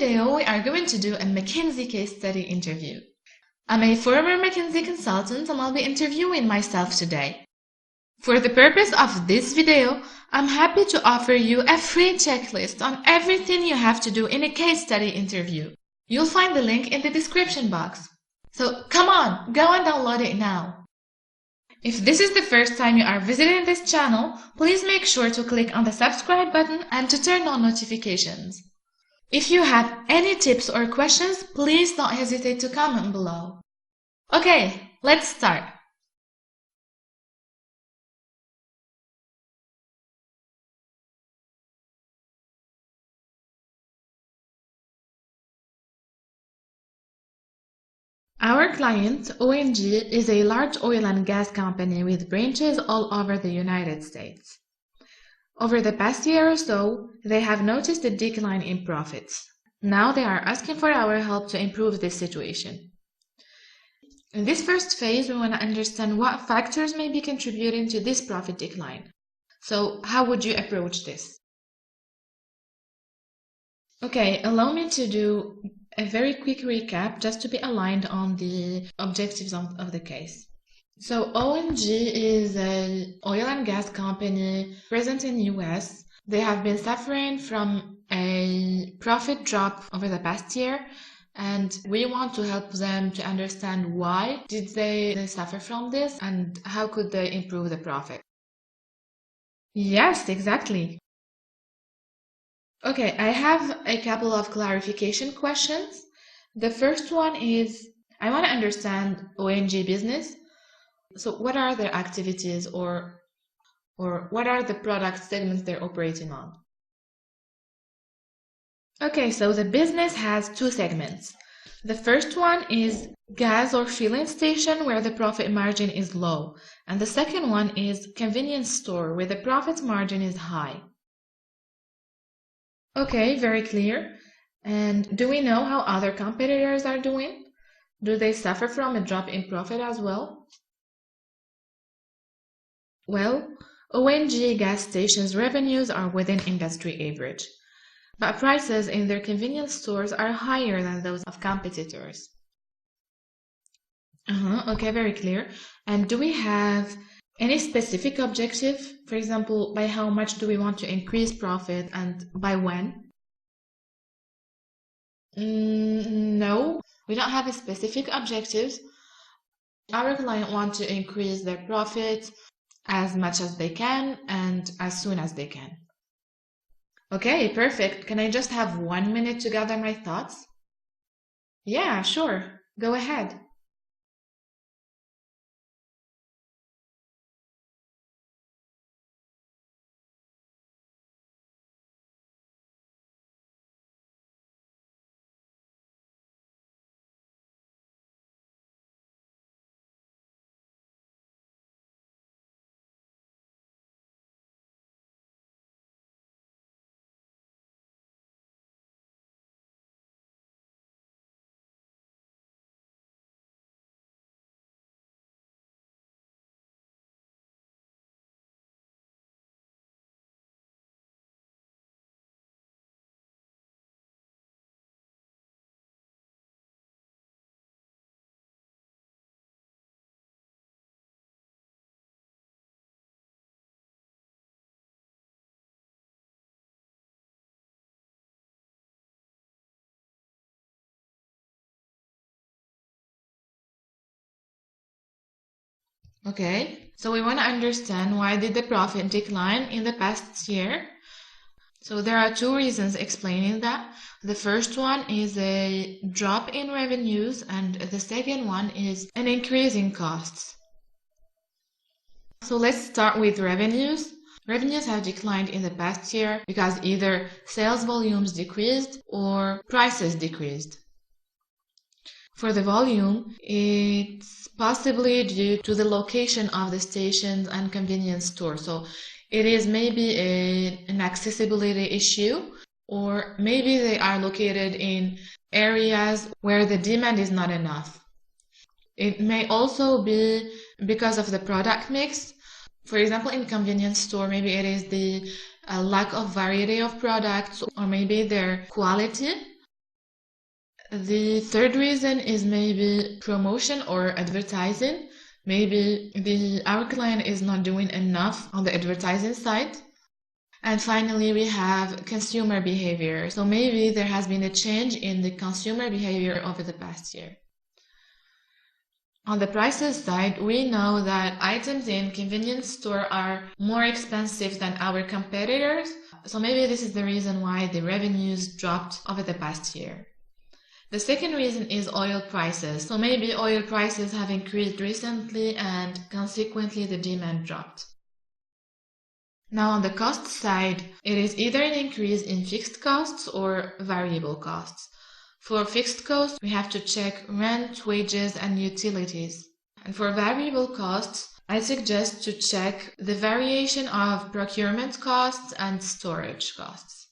video, we are going to do a Mckinsey case study interview. I'm a former Mckinsey consultant and I'll be interviewing myself today. For the purpose of this video, I'm happy to offer you a free checklist on everything you have to do in a case study interview. You'll find the link in the description box. So come on, go and download it now. If this is the first time you are visiting this channel, please make sure to click on the subscribe button and to turn on notifications. If you have any tips or questions, please don't hesitate to comment below. Okay, let's start. Our client, ONG, is a large oil and gas company with branches all over the United States. Over the past year or so, they have noticed a decline in profits. Now they are asking for our help to improve this situation. In this first phase, we want to understand what factors may be contributing to this profit decline. So, how would you approach this? Okay, allow me to do a very quick recap just to be aligned on the objectives of the case. So ONG is an oil and gas company present in the US. They have been suffering from a profit drop over the past year, and we want to help them to understand why did they suffer from this and how could they improve the profit. Yes, exactly. Okay, I have a couple of clarification questions. The first one is, I want to understand ONG business. So what are their activities or what are the product segments they're operating on? Okay, so the business has two segments. The first one is gas or filling station where the profit margin is low. And the second one is convenience store where the profit margin is high. Okay, very clear. And do we know how other competitors are doing? Do they suffer from a drop in profit as well? Well, ONG gas stations' revenues are within industry average, but prices in their convenience stores are higher than those of competitors. Okay, very clear. And do we have any specific objective? For example, by how much do we want to increase profit and by when? No, we don't have a specific objective. Our client wants to increase their profit as much as they can and as soon as they can. Okay, perfect. Can I just have 1 minute to gather my thoughts? Yeah, sure. Go ahead. Okay, so we want to understand why did the profit decline in the past year. So there are two reasons explaining that. The first one is a drop in revenues and the second one is an increase in costs. So let's start with revenues. Revenues have declined in the past year because either sales volumes decreased or prices decreased. For the volume, it's possibly due to the location of the stations and convenience stores. So it is maybe an accessibility issue, or maybe they are located in areas where the demand is not enough. It may also be because of the product mix. For example, in convenience store, maybe it is the lack of variety of products, or maybe their quality. The third reason is maybe promotion or advertising. Maybe our client is not doing enough on the advertising side. And finally, we have consumer behavior. So maybe there has been a change in the consumer behavior over the past year. On the prices side, we know that items in convenience store are more expensive than our competitors. So maybe this is the reason why the revenues dropped over the past year. The second reason is oil prices. So maybe oil prices have increased recently and consequently the demand dropped. Now on the cost side, it is either an increase in fixed costs or variable costs. For fixed costs, we have to check rent, wages, and utilities. And for variable costs, I suggest to check the variation of procurement costs and storage costs.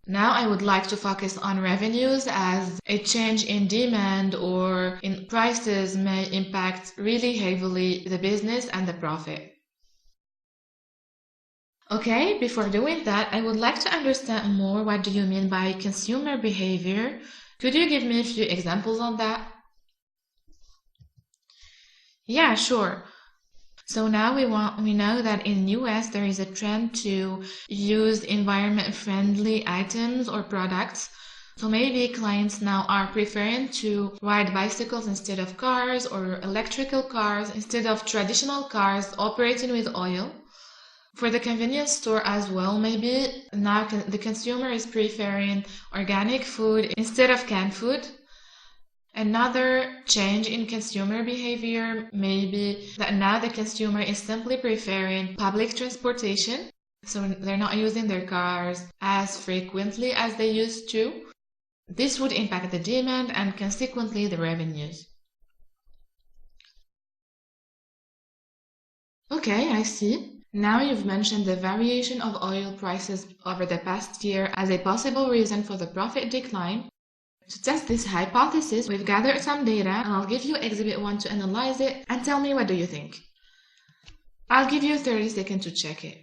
Now I would like to focus on revenues, as a change in demand or in prices may impact really heavily the business and the profit. Okay, before doing that, I would like to understand more what do you mean by consumer behavior. Could you give me a few examples on that? Yeah, sure. So now we know that in US there is a trend to use environment-friendly items or products. So maybe clients now are preferring to ride bicycles instead of cars, or electrical cars instead of traditional cars operating with oil. For the convenience store as well, maybe now the consumer is preferring organic food instead of canned food. Another change in consumer behavior may be that now the consumer is simply preferring public transportation, so they're not using their cars as frequently as they used to. This would impact the demand and consequently the revenues. Okay, I see. Now you've mentioned the variation of oil prices over the past year as a possible reason for the profit decline. To test this hypothesis, we've gathered some data, and I'll give you Exhibit 1 to analyze it and tell me what do you think. I'll give you 30 seconds to check it.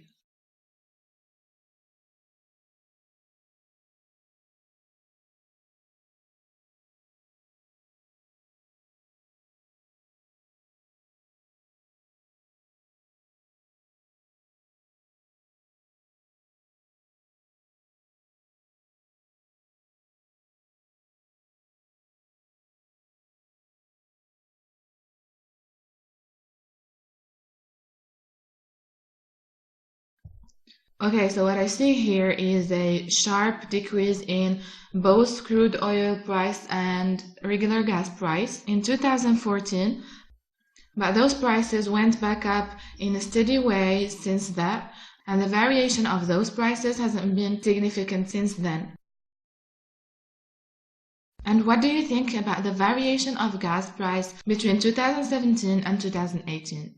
Okay, so what I see here is a sharp decrease in both crude oil price and regular gas price in 2014, but those prices went back up in a steady way since that, and the variation of those prices hasn't been significant since then. And what do you think about the variation of gas price between 2017 and 2018?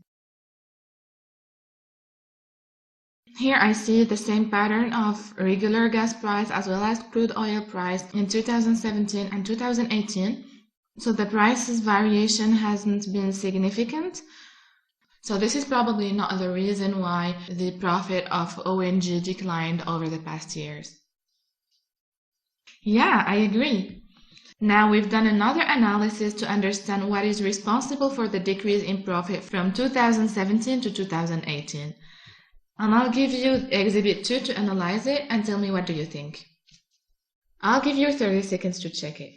Here I see the same pattern of regular gas price as well as crude oil price in 2017 and 2018. So the prices variation hasn't been significant. So this is probably not the reason why the profit of ONG declined over the past years. Yeah, I agree. Now we've done another analysis to understand what is responsible for the decrease in profit from 2017 to 2018. And I'll give you Exhibit 2 to analyze it and tell me what do you think. I'll give you 30 seconds to check it.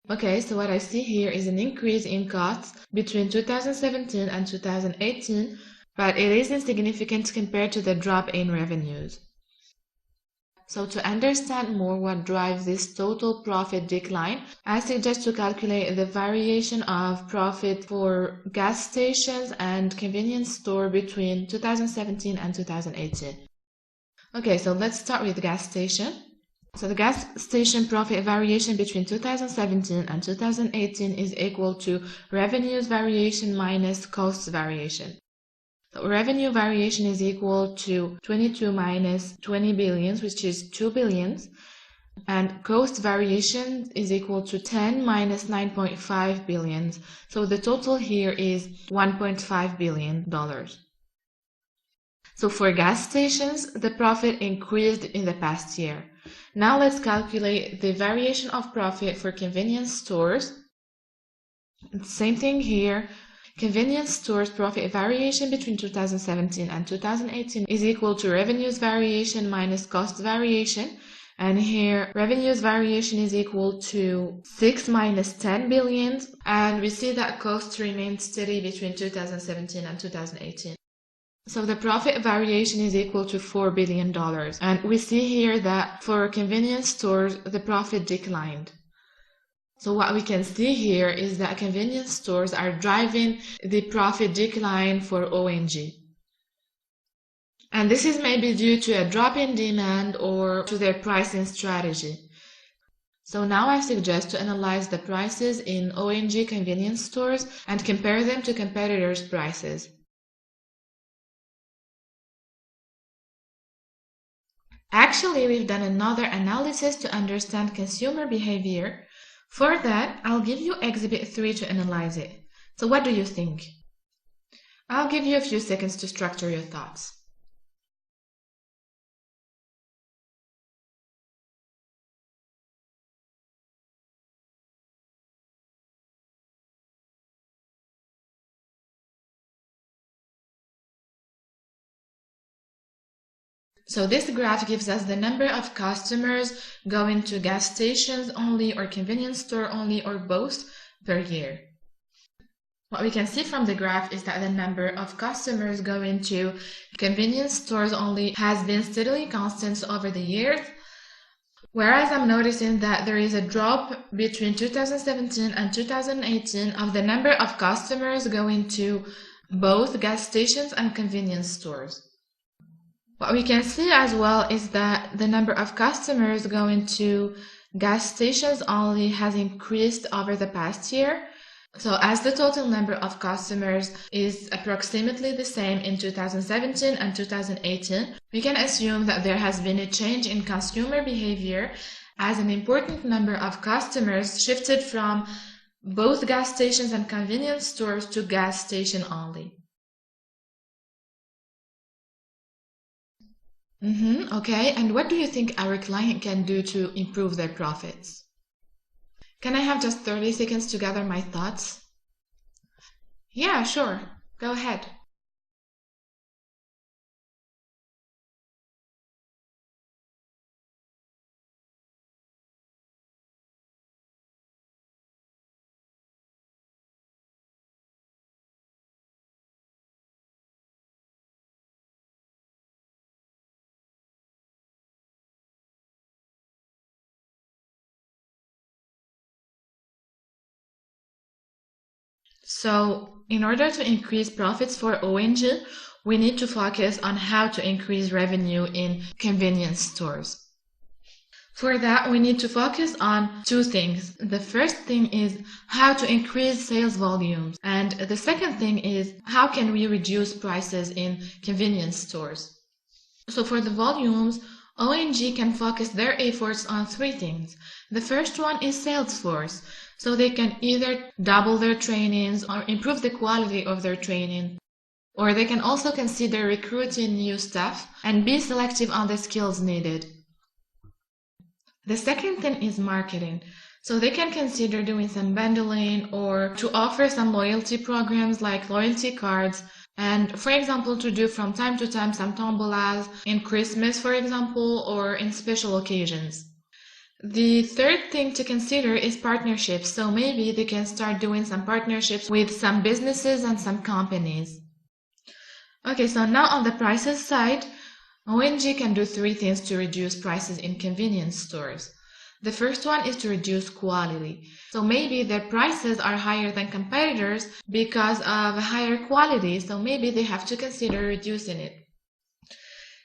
Okay, so what I see here is an increase in costs between 2017 and 2018, but it is insignificant compared to the drop in revenues. So to understand more what drives this total profit decline, I suggest to calculate the variation of profit for gas stations and convenience store between 2017 and 2018. Okay, so let's start with gas station. So the gas station profit variation between 2017 and 2018 is equal to revenues variation minus costs variation. So revenue variation is equal to 22 minus 20 billions, which is 2 billions. And cost variation is equal to 10 minus 9.5 billions. So the total here is $1.5 billion. So for gas stations, the profit increased in the past year. Now let's calculate the variation of profit for convenience stores. Same thing here. Convenience stores profit variation between 2017 and 2018 is equal to revenues variation minus cost variation. And here, revenues variation is equal to 6 minus 10 billions. And we see that costs remained steady between 2017 and 2018. So the profit variation is equal to $4 billion. And we see here that for convenience stores, the profit declined. So what we can see here is that convenience stores are driving the profit decline for ONG. And this is maybe due to a drop in demand or to their pricing strategy. So now I suggest to analyze the prices in ONG convenience stores and compare them to competitors' prices. Actually, we've done another analysis to understand consumer behavior. For that, I'll give you Exhibit 3 to analyze it. So what do you think? I'll give you a few seconds to structure your thoughts. So this graph gives us the number of customers going to gas stations only or convenience store only or both per year. What we can see from the graph is that the number of customers going to convenience stores only has been steadily constant over the years, whereas I'm noticing that there is a drop between 2017 and 2018 of the number of customers going to both gas stations and convenience stores. What we can see as well is that the number of customers going to gas stations only has increased over the past year. So as the total number of customers is approximately the same in 2017 and 2018, we can assume that there has been a change in consumer behavior as an important number of customers shifted from both gas stations and convenience stores to gas station only. Okay, and what do you think our client can do to improve their profits? Can I have just 30 seconds to gather my thoughts? Yeah, sure. Go ahead. So, in order to increase profits for ONG, we need to focus on how to increase revenue in convenience stores. For that, we need to focus on two things. The first thing is how to increase sales volumes, and the second thing is how can we reduce prices in convenience stores. So for the volumes, ONG can focus their efforts on three things. The first one is sales force. So they can either double their trainings or improve the quality of their training. Or they can also consider recruiting new staff and be selective on the skills needed. The second thing is marketing. So they can consider doing some bundling or to offer some loyalty programs like loyalty cards, and for example to do from time to time some tombolas in Christmas, for example, or in special occasions. The third thing to consider is partnerships, so maybe they can start doing some partnerships with some businesses and some companies. Okay, so now on the prices side, ONG can do three things to reduce prices in convenience stores. The first one is to reduce quality. So maybe their prices are higher than competitors because of higher quality, so maybe they have to consider reducing it.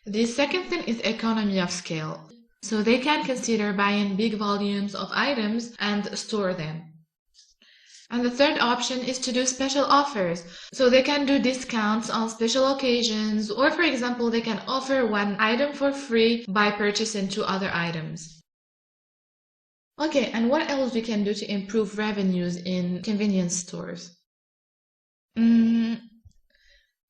The second thing is economy of scale. So they can consider buying big volumes of items and store them. And the third option is to do special offers. So they can do discounts on special occasions, or for example, they can offer one item for free by purchasing two other items. Okay, and what else we can do to improve revenues in convenience stores?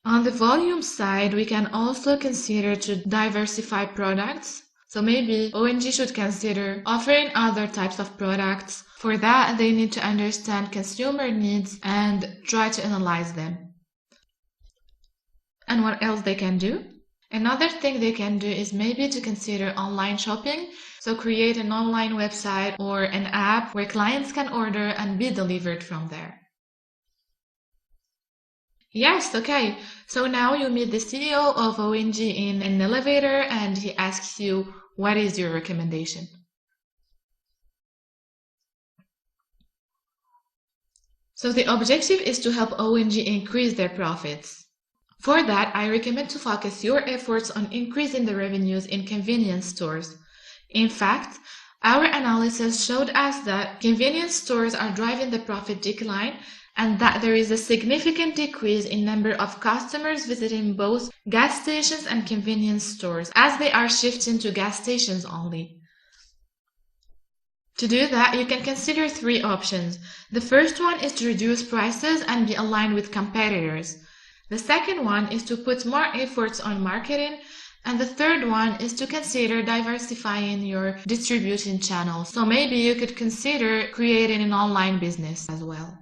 On the volume side, we can also consider to diversify products. So maybe ONG should consider offering other types of products. For that, they need to understand consumer needs and try to analyze them. And what else they can do? Another thing they can do is maybe to consider online shopping. So create an online website or an app where clients can order and be delivered from there. Yes, okay. So now you meet the CEO of ONG in an elevator and he asks you, what is your recommendation? So the objective is to help ONG increase their profits. For that, I recommend to focus your efforts on increasing the revenues in convenience stores. In fact, our analysis showed us that convenience stores are driving the profit decline and that there is a significant decrease in number of customers visiting both gas stations and convenience stores as they are shifting to gas stations only. To do that, you can consider three options. The first one is to reduce prices and be aligned with competitors. The second one is to put more efforts on marketing. And the third one is to consider diversifying your distribution channels. So maybe you could consider creating an online business as well.